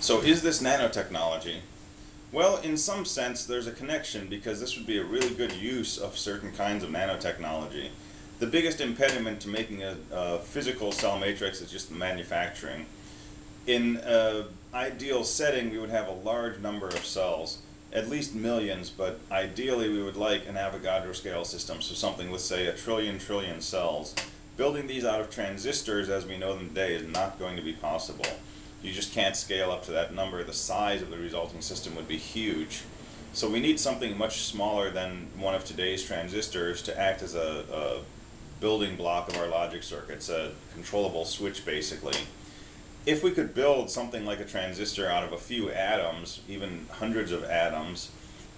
So is this nanotechnology? Well, in some sense, there's a connection because this would be a really good use of certain kinds of nanotechnology. The biggest impediment to making a physical cell matrix is just the manufacturing. In an ideal setting, we would have a large number of cells, at least millions, but ideally we would like an Avogadro scale system, so something with, say, a trillion cells. Building these out of transistors as we know them today is not going to be possible. You just can't scale up to that number. The size of the resulting system would be huge. So we need something much smaller than one of today's transistors to act as a building block of our logic circuits, a controllable switch basically. If we could build something like a transistor out of a few atoms, even hundreds of atoms,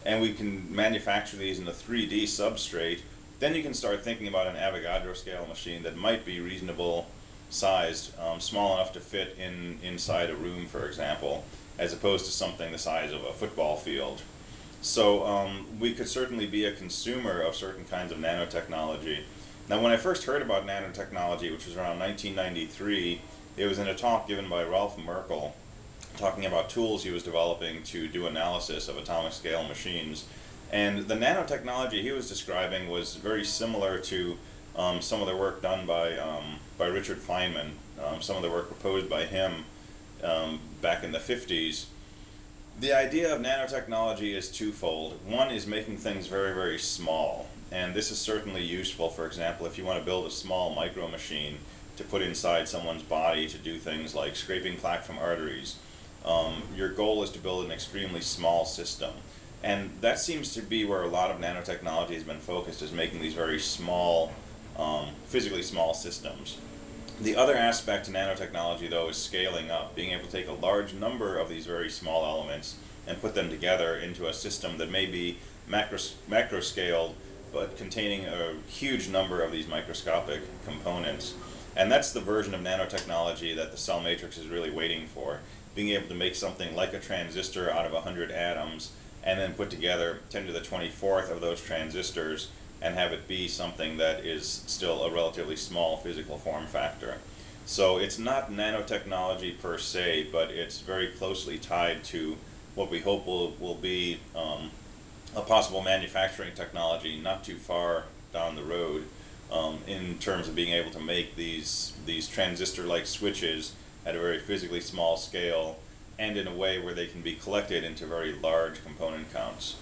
and we can manufacture these in a 3D substrate, then you can start thinking about an Avogadro scale machine that might be reasonable sized, small enough to fit inside a room, for example, as opposed to something the size of a football field. So we could certainly be a consumer of certain kinds of nanotechnology. Now, when I first heard about nanotechnology, which was around 1993, it was in a talk given by Ralph Merkel, talking about tools he was developing to do analysis of atomic scale machines. And the nanotechnology he was describing was very similar to some of the work done by Richard Feynman, some of the work proposed by him back in the 50s. The idea of nanotechnology is twofold. One is making things very small, and this is certainly useful. For example, if you want to build a small micro machine to put inside someone's body to do things like scraping plaque from arteries, your goal is to build an extremely small system. And that seems to be where a lot of nanotechnology has been focused, is making these very small, physically small systems. The other aspect to nanotechnology, though, is scaling up, being able to take a large number of these very small elements and put them together into a system that may be macro scaled, but containing a huge number of these microscopic components. And that's the version of nanotechnology that the cell matrix is really waiting for, being able to make something like a transistor out of 100 atoms and then put together 10 to the 24th of those transistors and have it be something that is still a relatively small physical form factor. So it's not nanotechnology per se, but it's very closely tied to what we hope will be a possible manufacturing technology not too far down the road, in terms of being able to make these transistor-like switches at a very physically small scale and in a way where they can be collected into very large component counts.